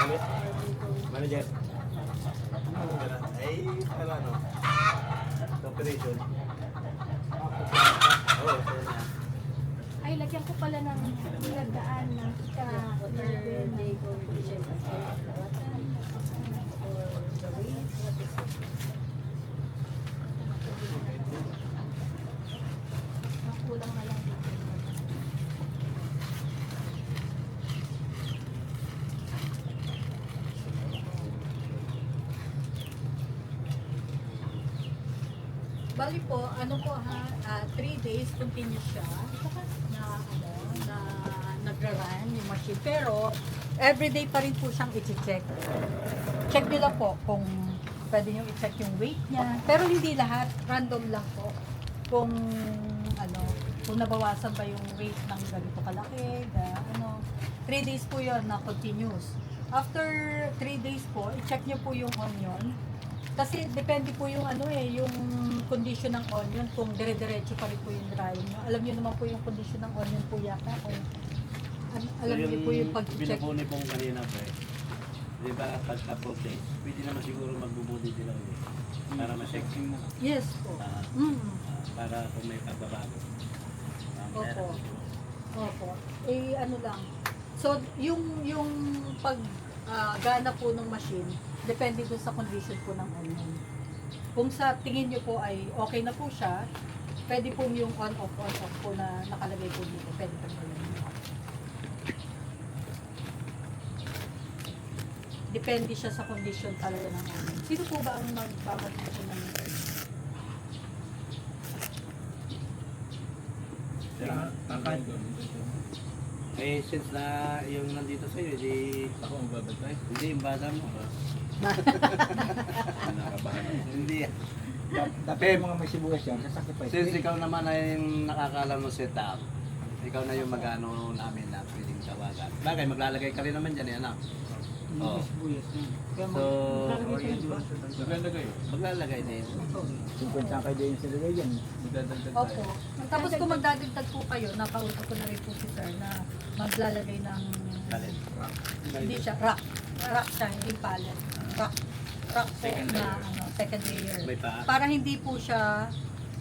Manager. Ay, pala no. Operation. Oo, sir na. Ay, lagyan ko pala ng nagdaan ng Day competition kasi lawatan or the weight. kulang na lang dito. Bali po, ano po ha, 3 days continuous siya na na nagra-run yung machine. Pero everyday pa rin po siyang i-check. Check nyo lang po kung pwede nyo i-check yung weight niya. Pero hindi lahat, random lang po. Kung kung nabawasan ba yung weight ng ganito kalaki, 3 days po yun na continuous. After 3 days po, i-check nyo po yung onion. Kasi depende po yung yung condition ng onion, kung dire-diretso pa rin po yung drying. Alam niyo naman po yung condition ng onion po yata. Kung, alam niyo po yung pag-check. Binubuni po kanina ba eh. Di ba pagka 4 days, pwede naman siguro magbubudi sila ulit. Para ma-check. Yes po. Para kung may pagbabago. Opo. Opo. Ano lang. So, yung pag gana po ng machine, depende doon sa condition po ng onion. Kung sa tingin nyo po ay okay na po siya, pwede po yung on-off po na nakalagay po dito. Pwede po yun. Depende siya sa condition talaga ng onion. Sino po ba ang magbabalik po ng Eh, since na yung nandito sa'yo, hindi ako magbabantay. Hindi, yung bata mo. Hindi. Dapat yung mga may sibuyas yan, sasacrifice. Since ikaw naman ay yung nakakalam mo setup, ikaw na yung magano namin na pwedeng tawagan. Bagay, maglalagay ka rin naman dyan, yan. May sibuyas yan. So, Maglalagay. maglalagay din. 50 kayo din sa lagay yan. Opo. Tapos kung magdadagdag po kayo, nakausap ko na rin po si sir na maglalagay ng Talent. hindi siya rock. Rock siya, hindi pallet. Rock. Rock po na second layer. May paa. Para hindi po siya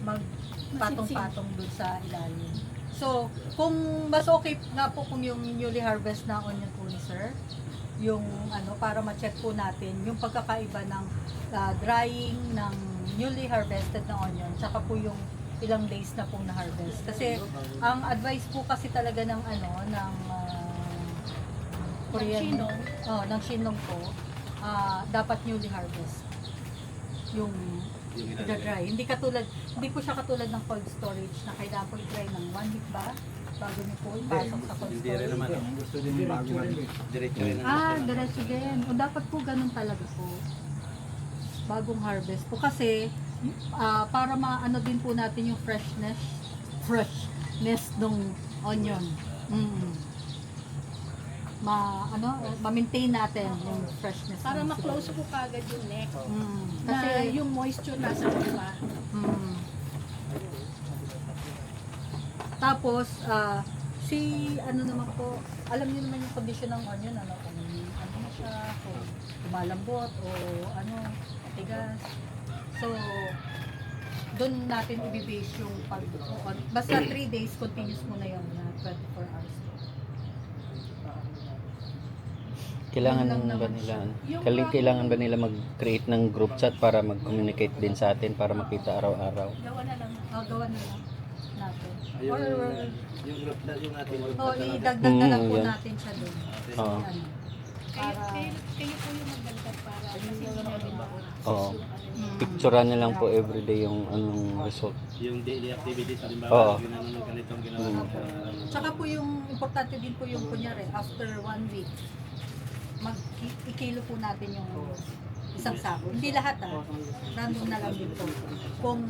magpatong-patong dun sa ilalim. So, kung mas okay nga po kung yung newly harvest na onion po ni sir, yung para ma-check po natin yung pagkakaiba ng drying ng newly harvested na onion tsaka po yung ilang days na pong na-harvest. Kasi ang advice po kasi talaga ng ng Korean ng Shinong po, dapat newly harvest yung i-dry. Hindi po siya katulad ng cold storage na kailangan po i-dry ng 1 week ba bago niyo po ipasok sa cold Hindi rin storage. naman. Ang gusto din yung bago rin. Diretso rin ang Diretso din. O dapat po ganun talaga po. Bagong harvest po. Kasi, para maano din po natin yung freshness nung onion. Ma-maintain natin yung freshness. Para ng ma-close sibuyas. po kagad yung neck. Kasi, Kasi yung moisture nasa baba. Tapos, naman po, alam niyo naman yung condition ng onion, kung na siya, kung lumalambot o matigas. So, doon natin i-base yung basta 3 days continuous muna yun na 24 hours. Kailangan ba nila mag-create ng group chat para mag-communicate din sa atin para makita araw-araw? Gawa na lang natin. Yung Or, group na yung ating group idagdag na lang po yan. natin siya doon. Oo. Kayo po yung magdagdag para kasi hindi na Oo. Picturean na lang po everyday yung anong result. yung daily activities, Oo. halimbawa, ginano ng ganitong ginawa. Tsaka po yung importante din po yung kunyari after 1 week ikilo po natin yung isang sako. Hindi lahat random na lang din po. Kung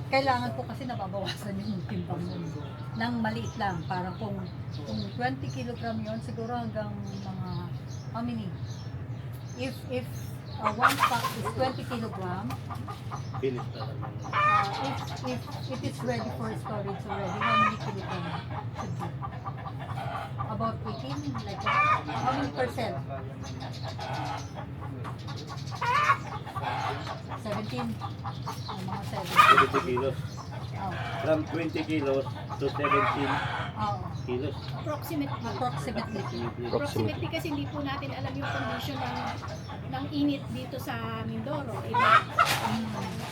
kailangan po kasi nababawasan yung timbang nun ng maliit lang. Parang kung 20 kilogram yon siguro hanggang mga how many? If one pack is 20 kilogram. Finish talaga. If it is ready for storage already, how many kilogram should be? About 18, like that? How many percent? 17? Mga 17. 20 kilos. Oh. From 20 kilos to 17 Oh. kilos. Approximately. Approximately kasi hindi po natin alam yung condition ng init dito sa Mindoro. Iba,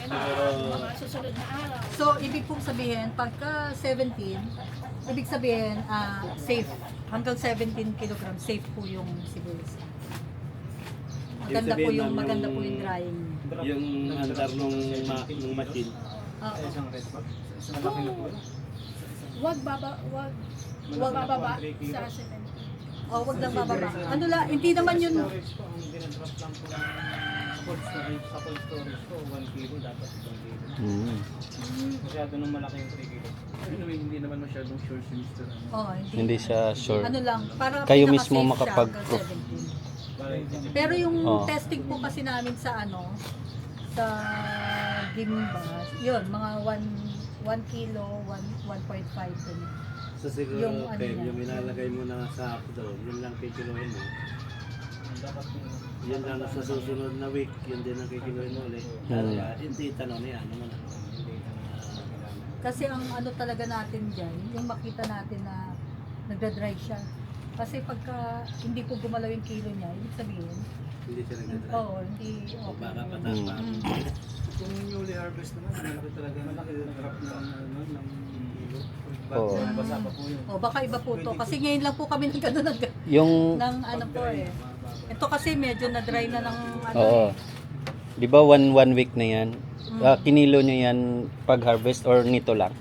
mga susunod na araw. So, ibig pong sabihin, pagka 17, ibig sabihin, safe. Hanggang 17 kilogram, safe po yung sibuyas. Maganda po yung, maganda po yung drying. Yung andar nung machine. Oo. Isang red pack. Sa malaki na po. Wag bababa sa 70. Oh, wag lang bababa. Ano lang, hindi naman yun. Storage ko, ang dinadrop lang ko ng cold storage, sa cold storage ko, 1 kilo dapat 1 kilo. Mm. Masyado nung malaki yung 3 kilo. Anyway, hindi naman masyadong sure si Mr. Ano. Oh, Hindi siya sure. Ano lang, para Kayo pinaka-safe mismo siya makapag-proof. hanggang 17. Parang Pero yung Oh. testing po kasi namin sa sa Gimbas, yun, mga 1 kilo, 1.5 din. So siguro, Yung ano Pem, niya. yung ilalagay mo na sa doon, yun lang kikiluhin mo. dapat yung Yun lang sa susunod na week, yun din ang kikiluhin mo ulit. Kaya, hindi tanong niya, ano man. Kasi ang ano talaga natin dyan, yung makita natin na nagda-dry siya. Kasi pagka hindi po gumalaw yung kilo niya, ibig sabihin, Hindi siya nagdadry. oo, hindi O okay. baka patas pa. kung newly harvest naman, malaki talaga ng drop ng kilo. Oo. Basa pa po yun. O baka iba po to. Kasi ngayon lang po kami ng gano'n Yung, ng ano po eh. Ito kasi medyo na-dry na ng ano oo. eh. Di ba one week na yan? Kinilo nyo yan pag harvest or nito lang?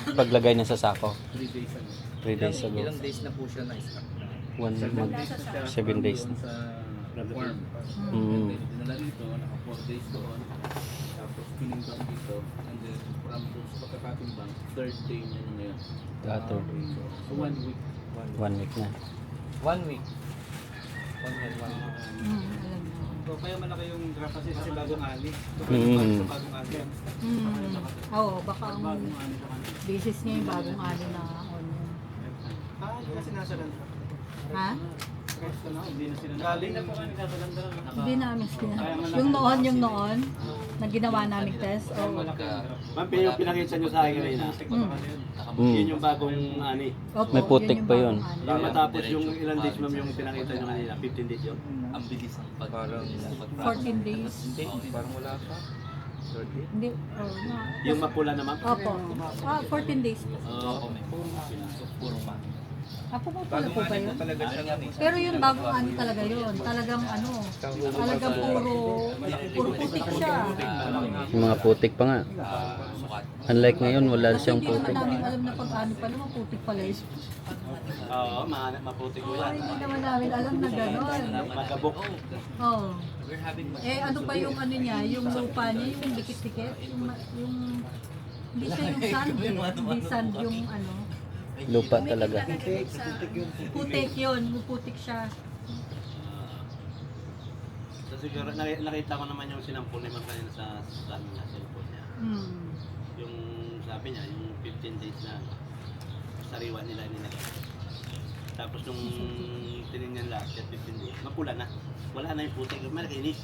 Paglagay na sa sako? 3 days ago. 3 days ago. Ilang days na po siya na-stock? 7 days na. Sa farm. Mm. Dinala dito, naka 4 days doon. Tapos tinimbang dito. And then from those pagkakatimbang, 3rd day na yun ngayon. Dato. So 1 week. 1 week na. 1 week. 1 week. Alam mo. So kaya malaki yung drop kasi bagong ani. So Mm. bagong ani. Oo, baka ang Bagong ani sa kanila. basis niya yung bagong ano na onion. Kasi nasa land. Ha? Pwesto na, hindi na sila. Galing na po kanila sa land. Hindi namin sila. Yung noon na ginawa namin test. Oo. Ma'am, yung pinakita nyo sa akin kanina, yun yung bagong ani. Opo, May putik yung pa yun. bagong ano. Yung matapos yung ilang days, ma'am, yung pinakita nyo kanina, 15 days yun. Ang bilis ang Parang 14 days. Hindi, parang wala pa. 30. Hindi. Oh, na. Yung mapula na, ma'am. Opo. 14 days. Oo, may puro pa. So, puro pa. Pumupula po ba yun? Talaga siya nga. Pero yung bagong ano talaga yun. Talagang ano. Talagang puro putik siya. Yung mga putik pa nga. Sukat. Unlike ngayon, wala Kasi siyang hindi naman putik. namin alam na pag ano pala, maputik pala yun. Oo, maputi ko yan. Hindi naman namin alam na gano'n. Magkabok. Oh. We're having Eh ano pa yung ano niya, yung lupa niya, yung dikit-dikit, yung hindi siya yung sand, eh. Hindi sand yung ano. Lupa talaga. Putik yun, putik siya. So siguro, nakita ko naman yung sinampol ni ma'am kanina sa amin na cellphone niya. Yung sabi niya, yung 15 days na sariwa nila nilagay. Tapos nung tinignan lahat, 15 days, mapula na. Wala na yung putik. Makinis.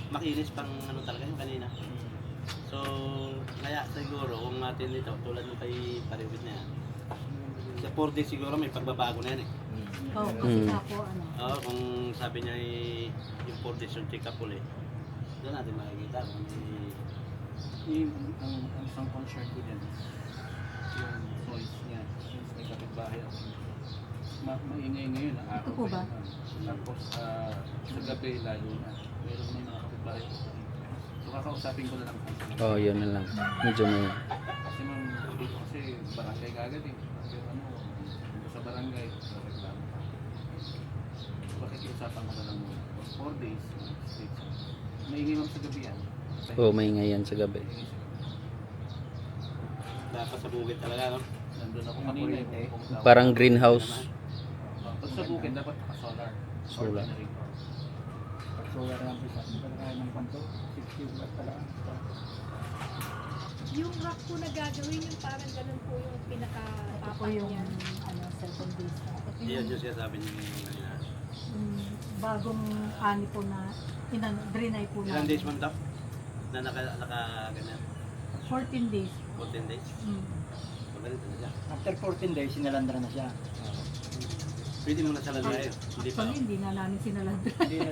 Makinis pang ano talaga yung kanina. So, kaya siguro kung natin ito, tulad ng kay Pariwit na yan, sa 4 days siguro may pagbabago na yan eh. Oh, kasi ako ano. Oo, kung sabi niya yung 4 days yung check up ulit, doon natin makikita kung Ang isang concern ko dyan, yung voice niya, since may kapitbahay ako. Maingay ngayon ang araw. Ito po ba? Tapos sa gabi lalo na, meron may mga kapitbahay ko. So kakausapin ko na lang. Oh, yun na lang. Medyo may... Kasi ma'am, dito kasi barangay kagad eh. Pero ano, sa barangay, reklamo pa. Bakit iusapan ko na lang muna? 4 days, maingay ma'am sa gabi yan. Oh, maingay yan sa gabi. dapat sa bukid talaga, no? Nandun ako kanina eh. Parang greenhouse. Pag sa bukid, dapat naka-solar. Solar. Ordinary. solar lang po siya. Hindi pala kaya ng panto. 60 watt pala. Yung rack po na gagawin, yung parang ganun po yung Ito po pinaka-papat yung niya. second base na. Ito Iyan yung, yung sinasabi niyo kanina. bagong ani po na drenay po Ilang days namin. man daw? Na naka ganyan? 14 days. 14 days? Mm. Magalit na siya. After 14 days, sinalandra na siya. Pwede mo na sa lagay. Hindi pa. Actually, hindi na namin sinalandra. Hindi na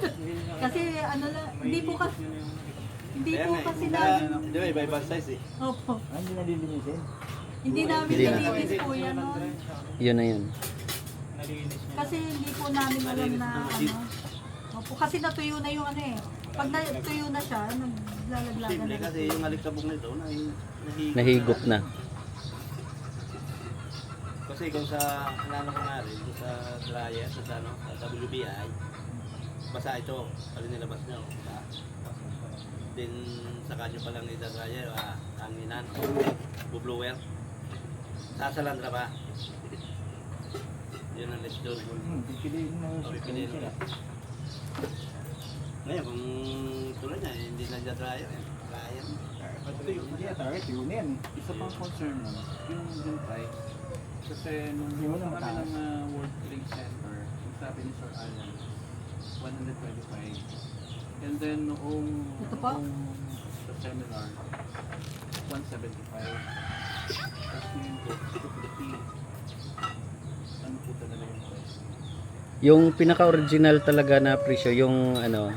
Kasi ano na, hindi po kasi, hindi Kaya po nga, kasi hindi namin, na, di ba, iba-ibang size eh. opo, hindi nalilinisin. hindi namin Hindi na. nilinis po yan noon. Yun na yun. Kasi hindi po namin alam na ano. Opo, kasi natuyo na yung ano eh. Pag natuyo na siya, naglalaglagan Simple na. kasi yung alikabok nito, Nahigop na. Kasi kung sa, ano ko nga rin, kung sa dryer, sa ano, sa WBI, basa ito, pali nilabas nyo. Then, saka nyo palang dryer, hanginan, bublower. Sasalandra pa. Yun ang list doon. Pipiliin mo O, pipiliin mo. Ngayon, kung tuloy niya, hindi na dyan dryer. Dryer. Hindi na target, yun yan. Isa pang concern mo, yung dun price. Kasi nung Hindi mo pumunta na kami mataas. ng World Trade Center, yung sabi ni Sir Alan, 125. And then noong Ito po? sa seminar, 175. Tapos ngayon po, 250. Ano po talaga yung price? Yung pinaka-original talaga na presyo, yung ano,